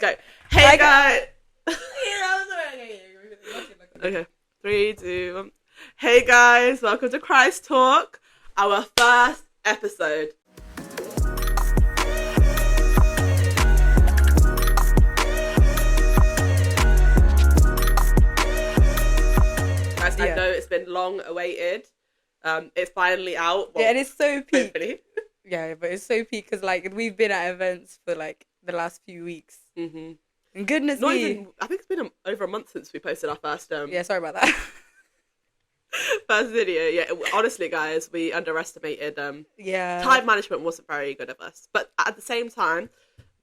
Go. Hey guys. Okay. 3, 2, 1. Hey guys, welcome to ChristTalk, our first episode. Guys, I know it's been long awaited. It's finally out. Well, and it's so peak. Hopefully. Yeah, but it's so peak because we've been at events for the last few weeks. Mm-hmm. And goodness Not me. even, I think it's been over a month since we posted our first yeah, sorry about that. first video. Yeah, honestly, guys, we underestimated. Time management wasn't very good of us, but at the same time,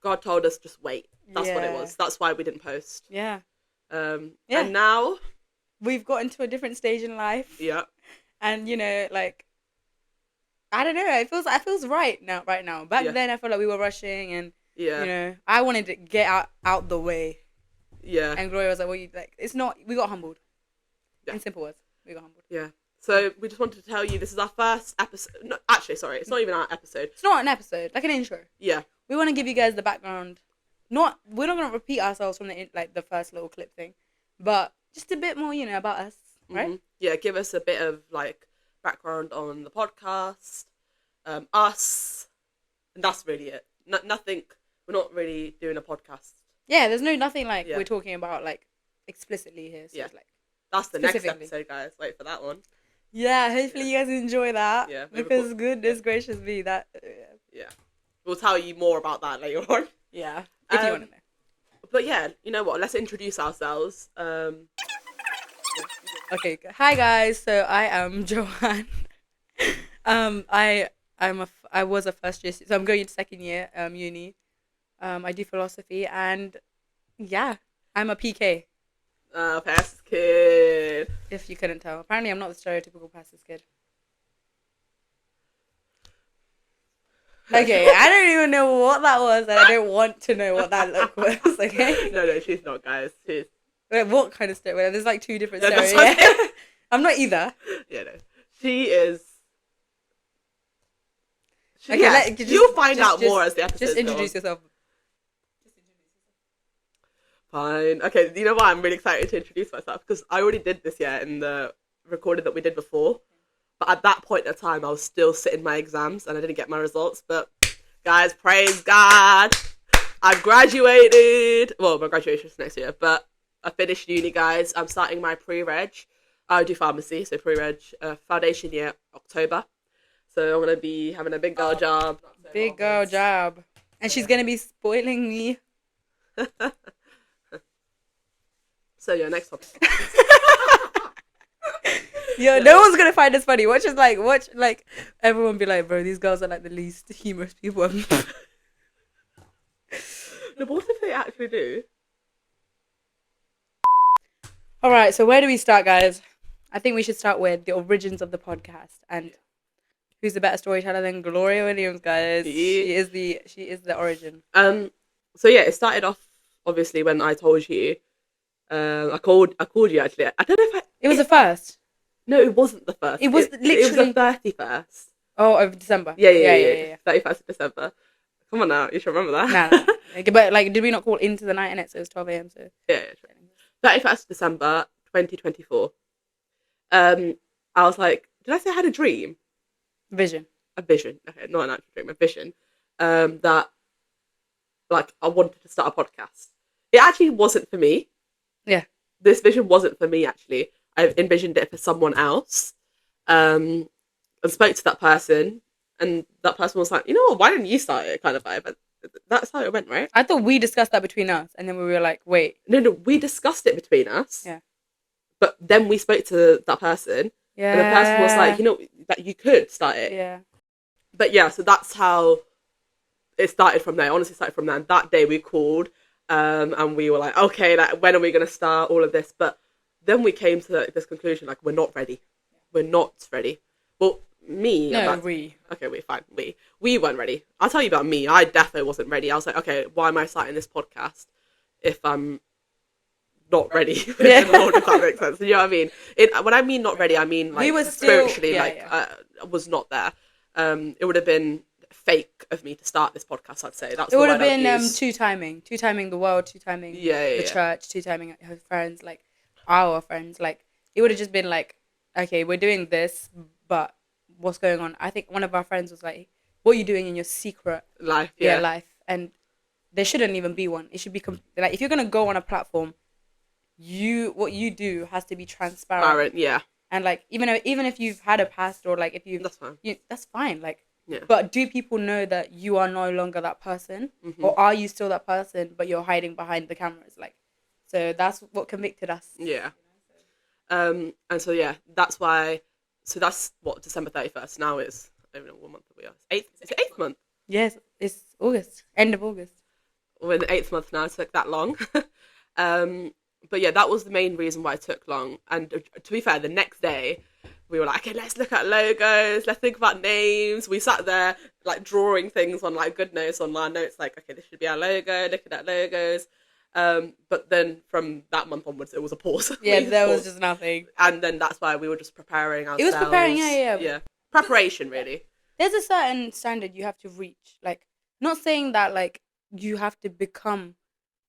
God told us just wait. That's what it was. That's why we didn't post. Yeah. And now we've gotten to a different stage in life. Yeah. And I don't know. It feels right now. Back then, I felt like we were rushing, and I wanted to get out the way. Yeah. And Gloria was like, "Well, it's not." We got humbled. Yeah. In simple words, we got humbled. Yeah. So we just wanted to tell you this is our first episode. No, actually, sorry, it's not even our episode. It's not an episode, like an intro. Yeah. We want to give you guys the background. We're not gonna repeat ourselves from the first little clip thing, but just a bit more, about us, right? Mm-hmm. Yeah. Give us a bit of background on the podcast, us, and that's really it. Nothing. We're not really doing a podcast. Yeah, there's nothing we're talking about explicitly here. So it's that's the next episode, guys. Wait for that one. Yeah, hopefully you guys enjoy that. Yeah, because goodness gracious me, that. Yeah, we'll tell you more about that later on. Yeah, if you want to know. But yeah, you know what? Let's introduce ourselves. Okay, hi guys. So I am Joanne. I was a first year, so I'm going into second year uni. I do philosophy, and I'm a PK. Pastor's kid. If you couldn't tell, apparently I'm not the stereotypical pastor's kid. Okay, I don't even know what that was, and I don't want to know what that look was. Okay. No, she's not, guys. She's. What kind of stereo? There's two different stereos. I'm not either. Yeah, no. She is. Okay, you'll find out more as the episode goes on. Just introduce yourself. Fine. Okay, you know why I'm really excited to introduce myself? Because I already did this, in the recording that we did before. But at that point in time, I was still sitting my exams and I didn't get my results. But, guys, praise God. I've graduated. Well, my graduation's next year. But I finished uni, guys. I'm starting my pre-reg. I do pharmacy, so pre-reg. Foundation year, October. So I'm going to be having a big girl job. Big girl job. And she's going to be spoiling me. So, next topic. No one's going to find this funny. Watch everyone be like, bro, these girls are the least humorous people I've met. No, what if they actually do? Alright, so where do we start, guys? I think we should start with the origins of the podcast. And who's the better storyteller than Gloria Williams, guys? She is the origin. So it started off obviously when I told you. I called you actually. I don't know if it was the first. No, it wasn't the first. It was literally. It was the 31st. Oh, of December. Yeah. 31st of December. Come on now, you should remember that. Nah. But did we not call into the night in it? So it was 12 a.m. So yeah. 31st of December, 2024. I was like, did I say I had a dream? Vision. A vision. Okay, not an actual dream. A vision. That I wanted to start a podcast. It actually wasn't for me. Yeah. This vision wasn't for me, actually. I envisioned it for someone else. And spoke to that person. And that person was like, you know what, why didn't you start it? Kind of vibe. But that's how it went, right? I thought we discussed that between us. And then we were like, wait. No, we discussed it between us. Yeah. But then we spoke to that person. Yeah. And the person was like, that you could start it. Yeah. But yeah, so that's how it started from there. Honestly, started from there. And that day we called. And we were like, okay, when are we going to start all of this? But then we came to this conclusion, we're not ready. We're not ready. Well, me. No, we. Okay, wait, fine. We weren't ready. I'll tell you about me. I definitely wasn't ready. I was like, okay, why am I starting this podcast if I'm not ready with the Lord, if that makes sense? You know what I mean? When I mean not ready, I mean we were spiritually, I was not there. It would have been fake of me to start this podcast. I'd say that's It the would word have I would been use. two-timing the world, two-timing Yeah, the church, two-timing her friends, like our friends. Like it would have just been like, okay, we're doing this, but what's going on? I think one of our friends was like, "What are you doing in your secret life. life?" And there shouldn't even be one. It should be like if you're gonna go on a platform, what you do has to be transparent. Yeah, And like even if you've had a past or like if that's fine. that's fine. Like, Yeah. but do people know that you are no longer that person, Mm-hmm. or are you still that person but you're hiding behind the cameras? Like, so that's what convicted us. Yeah. And so yeah, that's why. So that's what December 31st. Now it's I don't know what month we are. Eighth. Is it 8th month? Yes, it's August, end of August. We're in the 8th month now. It took that long. But yeah, that was the main reason why it took long. And to be fair, the next day we were like, okay, let's look at logos. Let's think about names. We sat there like drawing things on like good notes on our notes. Like, okay, this should be our logo. Looking at logos. But then from that month onwards, it was a pause. Yeah, there was just nothing. And then that's why we were just preparing ourselves. It was preparing, yeah. Preparation, really. There's a certain standard you have to reach. Like, not saying that like you have to become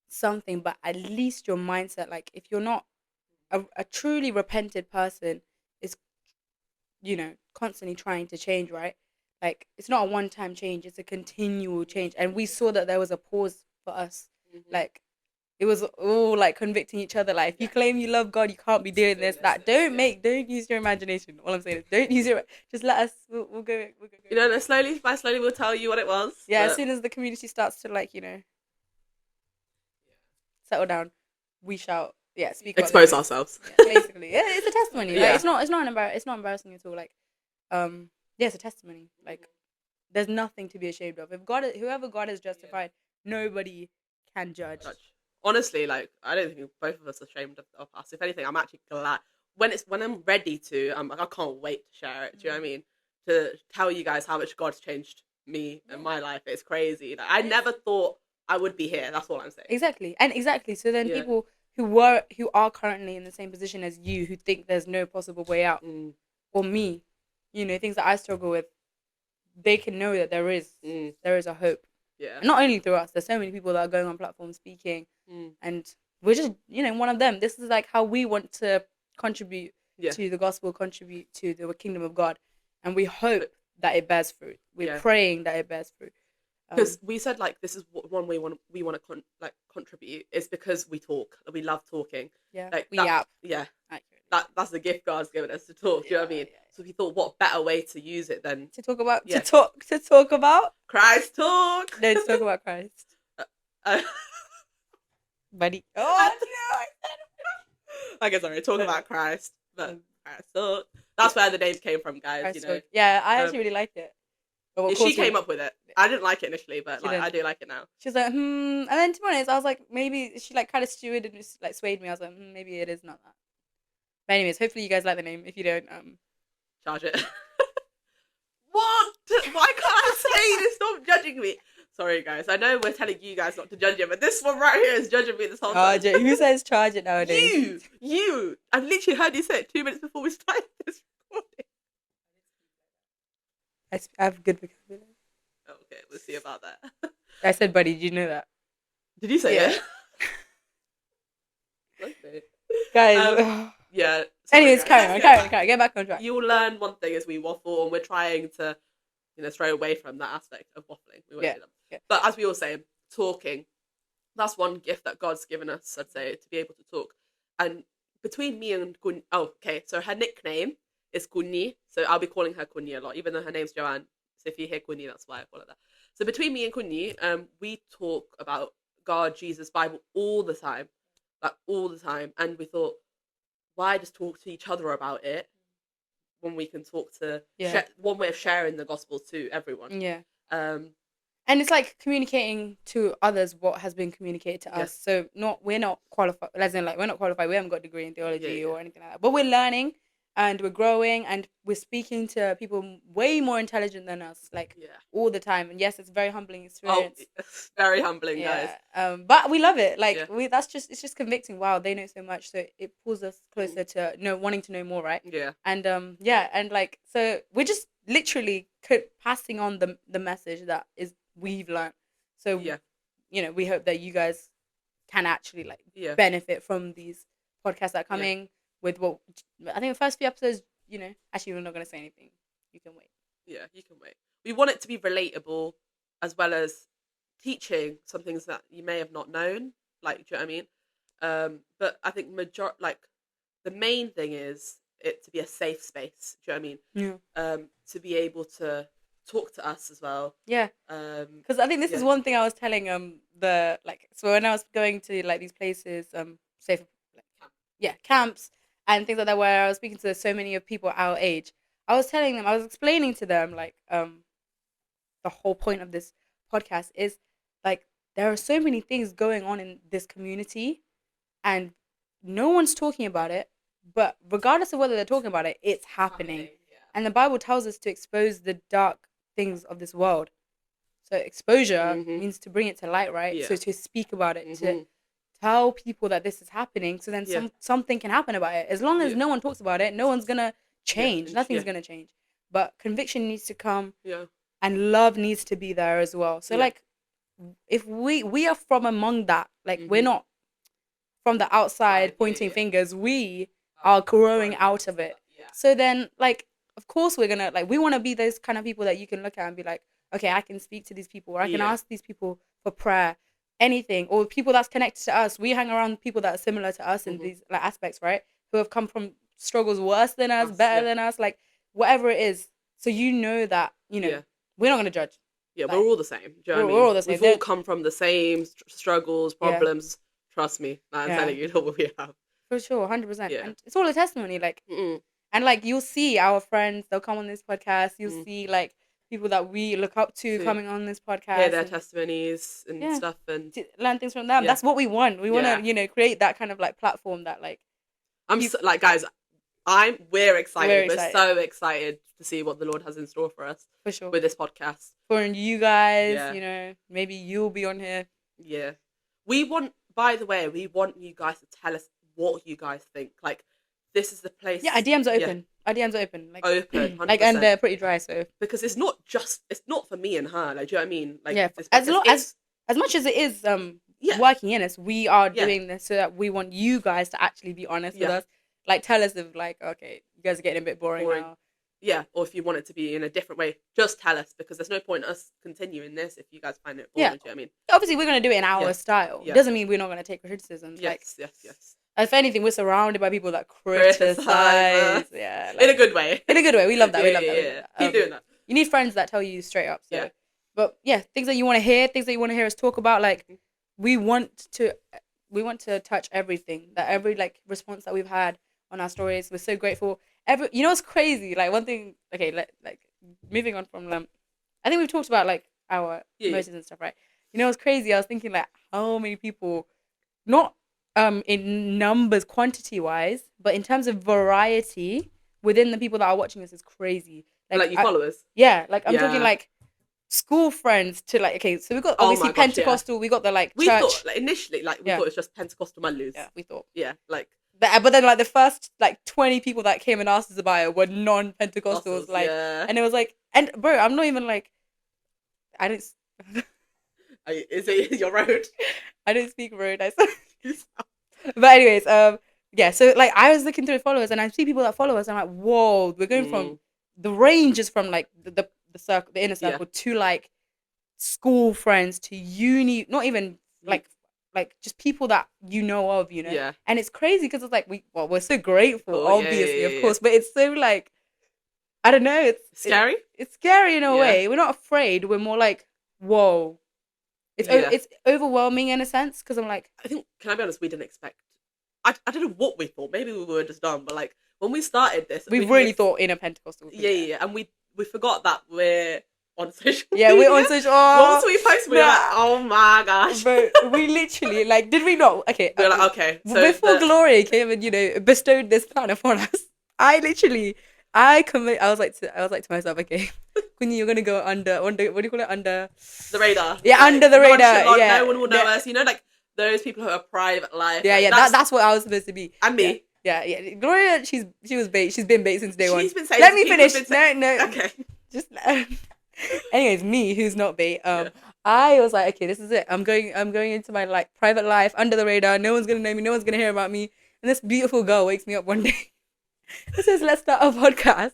something, but at least your mindset. Like, if you're not a truly repented person, is constantly trying to change, right? Like, it's not a one-time change; it's a continual change. And we saw that there was a pause for us. Mm-hmm. Like, it was all like convicting each other. Like, if you claim you love God, you can't be doing this, that. Don't use your imagination. All I'm saying is, don't use just let us. We'll go. You know, slowly we'll tell you what it was. Yeah, as soon as the community starts to like, settle down, we shout. Yeah, speak. Expose ourselves. Yeah, basically, yeah, it's a testimony. Yeah. Like, it's not embarrassing at all. Like, yeah, it's a testimony. Like, there's nothing to be ashamed of. If whoever God has justified, nobody can judge. Honestly, like, I don't think both of us are ashamed of us. If anything, I'm actually glad when I'm ready to. I'm like, I can't wait to share it. Do you know what I mean? To tell you guys how much God's changed me and my life. It's crazy. Like, I never thought I would be here. That's all I'm saying. Exactly. So then people who are currently in the same position as you, who think there's no possible way out, or me, things that I struggle with, they can know that there is a hope. Yeah. And not only through us, there's so many people that are going on platforms speaking, and we're just one of them. This is like how we want to contribute to the gospel, contribute to the kingdom of God, and we hope that it bears fruit. We're praying that it bears fruit. Because we said like this is one way we want to contribute is because we talk. We love talking. Yeah, like we yap. Yeah, that's the gift God's given us to talk. Do you know what I mean? So we thought, what better way to use it than to talk about to talk about Christ talk? No, to talk about Christ, buddy. Oh no! Okay, sorry. Talk about Christ, but Christ talk. That's where the name came from, guys. Christ talk. Yeah, I actually really like it. She came up with it. I didn't like it initially, but I do like it now. She's like, and then to be honest, I was like, maybe she like kind of stewed and just like swayed me. I was like, maybe it is not that. But anyways, hopefully you guys like the name. If you don't, charge it. What? Why can't I say this? Stop judging me. Sorry, guys. I know we're telling you guys not to judge it, but this one right here is judging me this whole time. Charge it. Who says charge it nowadays? You. I've literally heard you say it 2 minutes before we started this recording. I have good vocabulary. Okay, we'll see about that. I said, buddy, did you know that? Did you say it? Okay. Guys. Yeah. Anyways, carry on. Get back on track. You'll learn one thing as we waffle, and we're trying to, stray away from that aspect of waffling. We won't do that. Yeah. But as we all say, talking, that's one gift that God's given us, I'd say, to be able to talk. And between me and Kun, so her nickname is Kunni, so I'll be calling her Kunni a lot, even though her name's Joanne. So if you hear Kunni, that's why I call her that. So between me and Kunni, we talk about God, Jesus, Bible all the time, and we thought, why just talk to each other about it when we can talk to one way of sharing the gospel to everyone. Yeah. And it's like communicating to others what has been communicated to us. So we're not qualified, as in like we're not qualified. We haven't got a degree in theology or anything like that. But we're learning and we're growing and we're speaking to people way more intelligent than us, like all the time. And yes, it's a very humbling experience. Oh, it's very humbling, guys. But we love it. Like it's just convicting. Wow, they know so much. So it pulls us closer to wanting to know more, right? Yeah. And and like so we're just literally passing on the message that is we've learned. So Yeah. we hope that you guys can actually like Yeah. benefit from these podcasts that are coming with what I think the first few episodes. Actually, we're not going to say anything. You can wait. Yeah, you can wait. We want it to be relatable as well as teaching some things that you may have not known. Like, do you know what I mean? But I think the main thing is it to be a safe space. Do you know what I mean? Yeah. To be able to talk to us as well. Yeah. Because I think this is one thing I was telling so when I was going to like these places safe camps and things like that where I was speaking to so many of people our age, I was explaining to them like the whole point of this podcast is like there are so many things going on in this community and no one's talking about it, but regardless of whether they're talking about it, it's happening. And the Bible tells us to expose the dark things of this world. So exposure means to bring it to light, right? Yeah. So to speak about it, to tell people that this is happening, so then something can happen about it. As long as no one talks about it, no one's gonna change. Nothing's gonna change. But conviction needs to come. Yeah. And love needs to be there as well. So like, if we are from among that, like we're not from the outside pointing fingers. We are growing out of it. Yeah. So then, like, of course we're gonna we want to be those kind of people that you can look at and be like, okay, I can speak to these people, or I can ask these people for prayer, anything, or people that's connected to us. We hang around people that are similar to us in these like aspects, right? Who have come from struggles worse than us, better than us, like whatever it is. So that we're not gonna judge. Yeah, we're all the same. Do you know what I mean? We're all the same. We've all come from the same struggles, problems. Trust me, I'm telling you what we have. For sure, 100%. Yeah. And it's all a testimony, like, Mm-mm. and like you'll see our friends, they'll come on this podcast. You'll see like people that we look up to coming on this podcast. Hear their testimonies and stuff, and to learn things from them. That's what we want. We want to, create that kind of like platform that like. Guys, we're excited. We're so excited to see what the Lord has in store for us. For sure. With this podcast. For you guys, maybe you'll be on here. Yeah. By the way, we want you guys to tell us what you guys think. Like, this is the place. Yeah, our DMs are open. Our DMs are open. Like, open, 100%. Like, and they're pretty dry, so. Because it's not for me and her. Like, do you know what I mean? Like, yeah. As much as it is working in us, we are doing this so that we want you guys to actually be honest with us. Like, tell us if, like, okay, you guys are getting a bit boring now. Yeah, or if you want it to be in a different way, just tell us, because there's no point in us continuing this if you guys find it boring. Do you know what I mean? Obviously, we're going to do it in our style. It doesn't mean we're not going to take criticisms. Yes. If anything, we're surrounded by people that criticize. Yeah. Like, in a good way. In a good way. We love that. Yeah. Keep doing that. You need friends that tell you straight up. So. Yeah. But yeah, things that you want to hear, things that you want to hear us talk about, like, we want to touch everything. That every, like, response that we've had on our stories, we're so grateful. What's crazy? Like, one thing, okay, like moving on from I think we've talked about like our emotions and stuff, right? What's crazy? I was thinking like how many people, not in numbers, quantity wise, but in terms of variety within the people that are watching us is crazy. Like you followers? Yeah, like I'm talking like school friends to like, okay, so we've got obviously Pentecostal, we got the like we church. Thought, like, initially, like we thought it was just Pentecostal Malus. Yeah, we thought. Yeah, like. But then like the first like 20 people that came and asked us about it were non-Pentecostals, like, and it was like, and bro, I'm not even like, I don't. Is it your road? I don't speak road. But anyways, so like I was looking through followers and I see people that follow us. And I'm like, whoa, we're going from the range is from like the circle, the inner circle to like school friends to uni, not even like just people that you know of, and it's crazy because it's like we're so grateful, obviously, of course, but it's so like, I don't know, it's scary. It's scary in a way. We're not afraid. We're more like, whoa, it's overwhelming in a sense because I'm like, I think, can I be honest? We didn't expect. I don't know what we thought. Maybe we were just dumb, but like when we started this, we really thought in a Pentecostal. Yeah, and we forgot that we're on social media. Yeah, we're on social. Once we posted, we were like, oh my gosh. But we literally, like, did we not? Okay. We were like, okay. So before Gloria came and, bestowed this plan upon us, I was like to myself, okay, Queenie, you're going to go under, what do you call it? Under the radar. Yeah, like, under the radar. Yeah. No one will know us. Like, those people who are private life. Yeah, like, that's what I was supposed to be. And me. Yeah. Gloria, she was bait. She's been bait since day one. She's been saying. Let me finish. No. Okay. just anyways, me who's not bait. I was like, okay, this is it. I'm going into my like private life under the radar. No one's gonna know me. No one's gonna hear about me. And this beautiful girl wakes me up one day and says, "Let's start a podcast."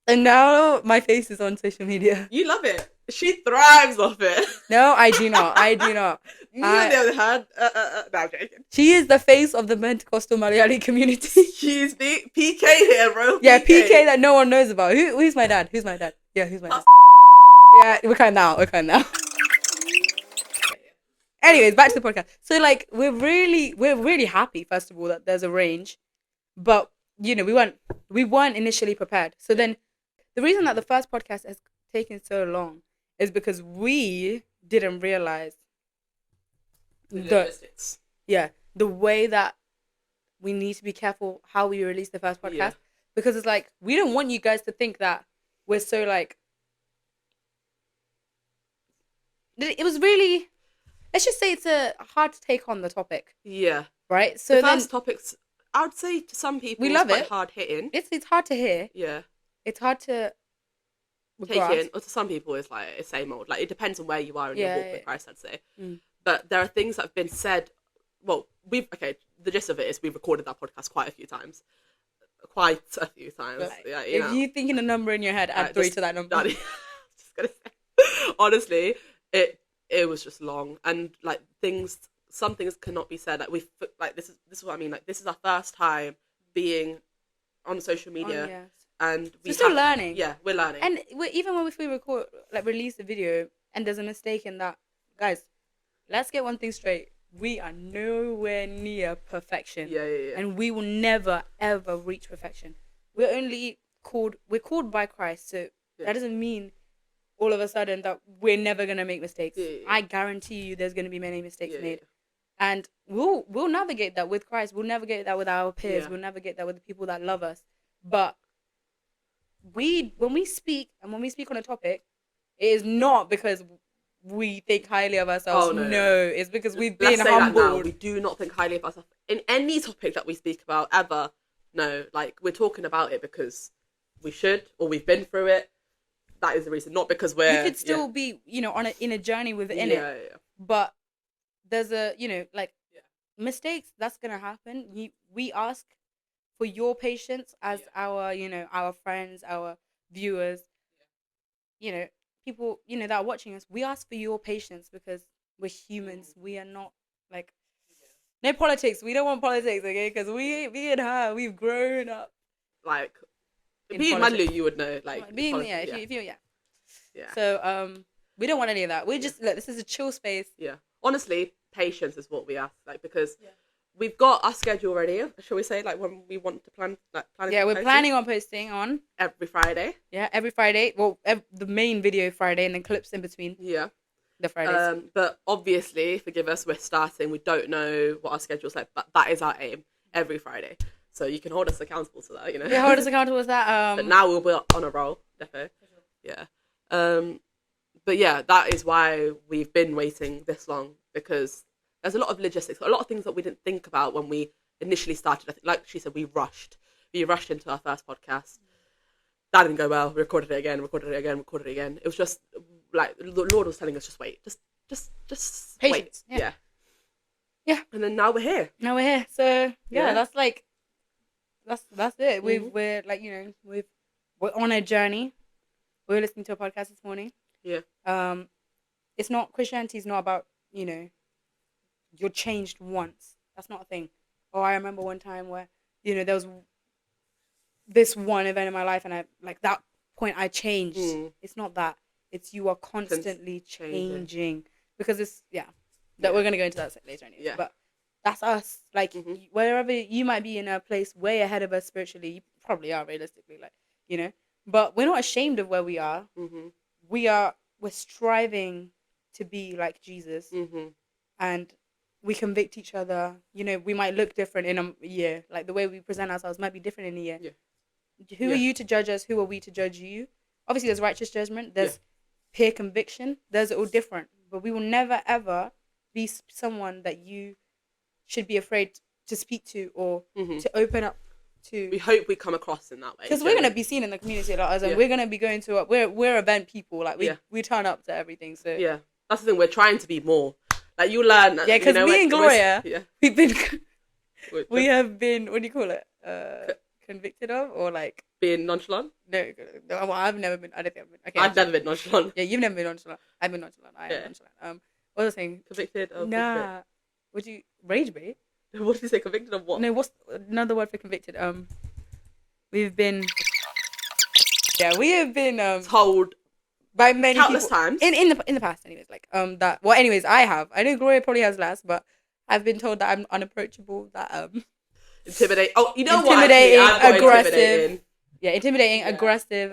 And now my face is on social media. You love it. She thrives off it. No, I do not. I do not. Me on the other hand, no, I'm joking. She is the face of the Pentecostal Malayali community. She's the PK here, bro. Yeah, PK that no one knows about. Who's my dad? Who's my dad? Yeah, who's my dad? Yeah, we're kind now. Anyways, back to the podcast. So like, we're really happy. First of all, that there's a range, but you know, we weren't initially prepared. So then, the reason that the first podcast has taken so long is because we didn't realize the way that we need to be careful how we release the first podcast, because it's like we don't want you guys to think that we're so like. It was really, let's just say it's a hard to take on the topic. Yeah. Right? So the first topics, I would say to some people, we love it's quite it. hard hitting. It's hard to hear. Yeah. It's hard to take in. Or to some people, it's like it's same old. Like, it depends on where you are in your walk with Christ, I'd say. But there are things that have been said. Well, the gist of it is we've recorded that podcast quite a few times. Like, yeah, if you're thinking a number in your head, add 3 to that number. Just gonna say, honestly, it was just long, and like some things cannot be said. Like this is what I mean. Like, this is our first time being on social media, and we're still learning. Yeah, we're learning. And even when we record, like, release the video, and there's a mistake in that, guys, let's get one thing straight. We are nowhere near perfection. Yeah. And we will never, ever reach perfection. We're called by Christ. So that doesn't mean all of a sudden that we're never going to make mistakes. Yeah. I guarantee you there's going to be many mistakes made. And we'll navigate that with Christ. We'll navigate that with our peers. We'll navigate that with the people that love us. But when we speak on a topic, it is not because we think highly of ourselves. Oh, no, it's because we've been humbled. We do not think highly of ourselves in any topic that we speak about ever. No, like, we're talking about it because we should, or we've been through it. That is the reason, not because we're. You could still be, in a journey within it. Yeah. But there's mistakes that's gonna happen. We ask for your patience as our friends, our viewers. People, that are watching us, we ask for your patience because we're humans. We are not like no politics. We don't want politics, okay? Because me and her, we've grown up. Like, being Manlu, you would know. Like, being if you So we don't want any of that. We just look. This is a chill space. Yeah, honestly, patience is what we ask. Like, because we've got our schedule ready. Shall we say, like, when we want to plan? We're planning on posting on every Friday. Yeah, every Friday. Well, the main video Friday, and then clips in between. Yeah, the Fridays. But obviously, forgive us, we're starting. We don't know what our schedule's like, but that is our aim every Friday. So you can hold us accountable to that. Yeah, hold us accountable to that. But now we'll be on a roll, definitely. Yeah. But yeah, that is why we've been waiting this long, because there's a lot of logistics, a lot of things that we didn't think about when we initially started. I think, like she said, we rushed into our first podcast. That didn't go well. We recorded it again. It was just like the Lord was telling us, just wait, just patience. Wait. Yeah. And then now we're here. So that's like, that's it. We're like, we're on a journey. We were listening to a podcast this morning. Yeah. It's not, Christianity is not about, you're changed once. That's not a thing. I remember one time where, there was this one event in my life, and that point I changed. It's not that. It's you are constantly changing. Because it's, that we're going to go into that later anyway. Yeah. But that's us. Like, wherever you might be in a place way ahead of us spiritually, you probably are realistically, but we're not ashamed of where we are. We're striving to be like Jesus. And we convict each other. We might look different in a year. Like, the way we present ourselves might be different in a year. Who are you to judge us? Who are we to judge you? Obviously, there's righteous judgment. There's peer conviction. There's all different. But we will never, ever be someone that you should be afraid to speak to or to open up We hope we come across in that way. Because we're gonna be seen in the community a lot, as in we're gonna be going to we're event people. Like we turn up to everything. So yeah, that's the thing. We're trying to be more. Like you learn. Yeah, because me and Gloria, we've been we have been, what do you call it? Convicted of, or like being nonchalant? No, well, I've never been. I don't think I've been. Okay, I've never been nonchalant. Yeah, you've never been nonchalant. I've been nonchalant. I am nonchalant. What was I saying? Convicted of? Nah. Would you rage bait? What did you say? Convicted of what? No, what's another word for convicted? We've been. Yeah, we have been told by many countless people times in the past. Anyways, like that. Well, anyways, I have. I know Gloria probably has less, but I've been told that I'm unapproachable. That Intimidate. Oh, you know intimidating, what? Aggressive. Yeah, intimidating, aggressive.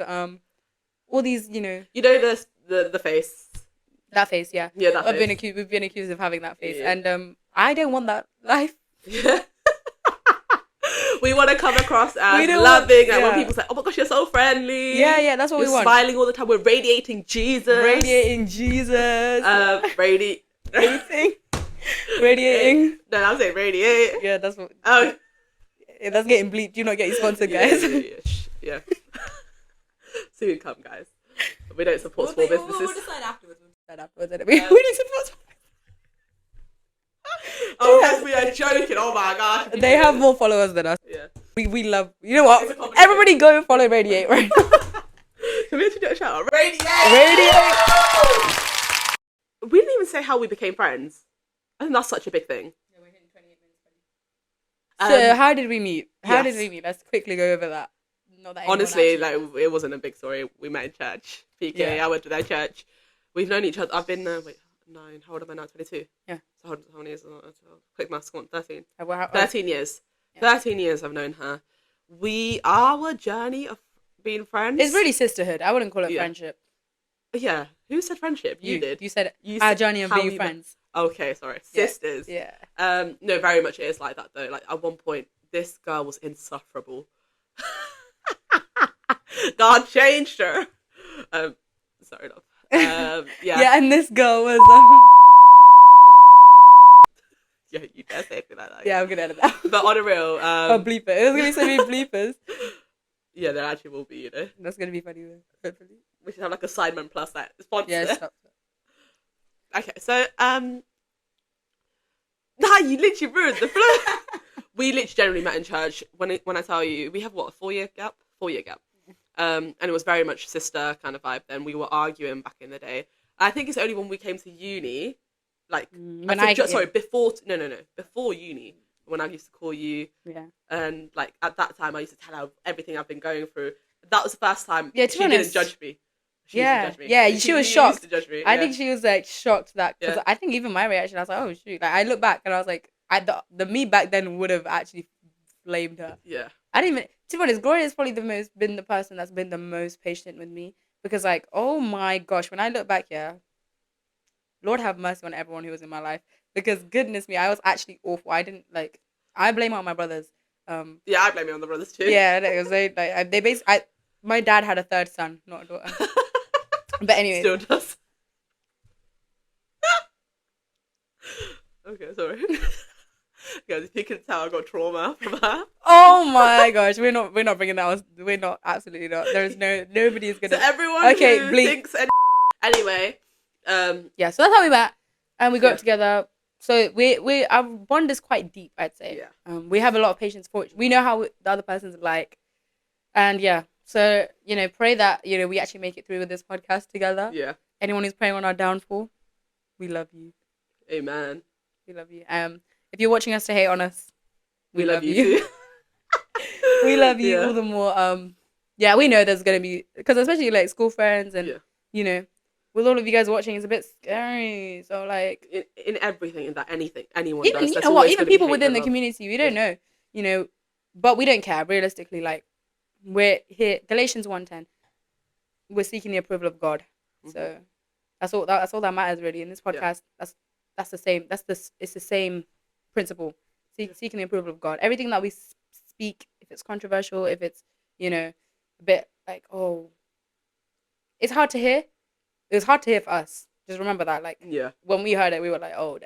All these, you know. You know the face. That face, yeah. Yeah, that face. We've been accused of having that face, and I don't want that life. Yeah. We want to come across as loving, and when people say, "Oh my gosh, you're so friendly." Yeah, that's what we want. Smiling all the time. We're radiating Jesus. Radiating. Radiating. No, I'm saying radiate. Yeah, that's what. Oh, yeah, that's getting bleeped. Do not get you sponsored, guys. Yeah. Soon come, guys. We don't support small businesses. We'll decide afterwards. We need support. Oh, yes, we are joking. Oh my gosh. They have more followers than us. Yeah. We love. You know what? Everybody go and follow Radiate right now. Can we actually do a shout out? Radiate! We didn't even say how we became friends. I think that's such a big thing. Yeah, we're hitting 28 minutes. So how did we meet? Let's quickly go over that. Not that honestly, like it wasn't a big story. We met in church. PK, I went to their church. We've known each other. I've been 9. How old am I now? 22. Yeah. So how many years? Quick maths. Come on, 13. 13 13 years. Yeah. 13 years I've known her. Our journey of being friends. It's really sisterhood. I wouldn't call it friendship. Yeah. Who said friendship? You did. You said our journey of being friends. Okay, sorry. Sisters. Yeah. No, very much it is like that though. Like at one point, this girl was insufferable. God changed her. Sorry, love. Yeah, and this girl was yeah, you dare say anything like that. Yeah, I'm gonna edit that. But on a real I'll bleep it. It was gonna be so many bleepers. Yeah, there actually will be, you know. That's gonna be funny though, hopefully. We should have like a Sidemen Plus that sponsor. Yeah, stop. Okay, so nah, you literally ruined the flow. We literally generally met in church. When I tell you, we have what, a 4-year gap? 4-year gap. And it was very much sister kind of vibe. Then we were arguing back in the day. I think it's only when we came to uni, like before uni, when I used to call you. Yeah. And like at that time, I used to tell her everything I've been going through. That was the first time she didn't judge me. She was shocked. Used to judge me. I think she was like shocked that because I think even my reaction, I was like, oh shoot! Like I look back and I was like, the me back then would have actually flamed her. Yeah. I didn't even. To be honest, Gloria's probably been the person that's been the most patient with me because like, oh my gosh, when I look back here, Lord have mercy on everyone who was in my life because goodness me, I was actually awful. I didn't like. I blame it on my brothers. Yeah, I blame it on the brothers too. Yeah, it was they basically. My dad had a third son, not a daughter. But anyway, still does. Okay, sorry. Guys, if you can tell, I got trauma from her. Oh my gosh, we're not bringing that on. We're not, absolutely not. There's nobody's gonna. So everyone who thinks anyway. Yeah, so that's how we met, and we got together. So we our bond is quite deep, I'd say. Yeah. We have a lot of patience for it. We know how the other person's like, and yeah. So pray that we actually make it through with this podcast together. Yeah. Anyone who's praying on our downfall, we love you. Amen. We love you. If you're watching us to hate on us, we love you. Too. We love you all the more. Yeah, we know there's gonna be, because especially like school friends and with all of you guys watching, it's a bit scary. So like in everything, in that anything anyone even, does, you know what, even people within the community, we don't know, but we don't care realistically. Like we're here, Galatians 1:10. We're seeking the approval of God. Mm-hmm. So that's all that matters really in this podcast. Yeah. That's the same. It's the same principle. Seeking the approval of God. Everything that we speak, if it's controversial, if it's a bit like, oh, it's hard to hear. It was hard to hear for us. Just remember that, like, when we heard it, we were like, oh,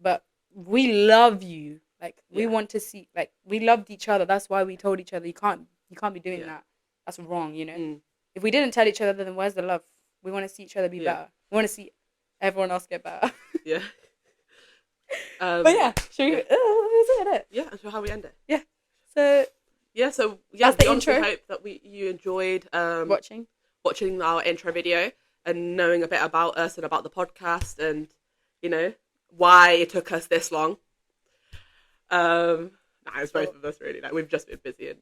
but we love you. Like we want to see, like we loved each other. That's why we told each other you can't be doing that. That's wrong, you know. If we didn't tell each other, then where's the love? We want to see each other be better. We want to see everyone else get better. Yeah. But yeah, should we? It? Yeah, and so how we end it. Yeah. So. Yeah. So that's the intro. I hope that you enjoyed watching our intro video and knowing a bit about us and about the podcast and why it took us this long. It's both of us really. Like we've just been busy and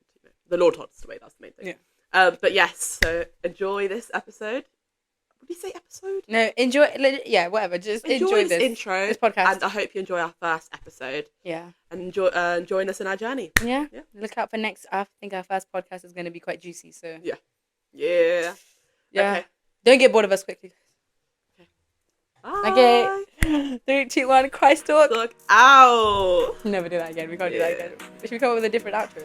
the Lord told us to wait. That's the main thing. Yeah. But yes, so enjoy this episode. Would we say episode? No, enjoy. Yeah, whatever. Just enjoy this intro, this podcast, and I hope you enjoy our first episode. Yeah. And join us in our journey. Yeah. Look out for next. I think our first podcast is going to be quite juicy. So. Yeah. Yeah. Okay. Don't get bored of us quickly. Bye. Okay. 3, 2, 1. ChristTalk. Look out. Never do that again. We can't do that again. Should we come up with a different outro?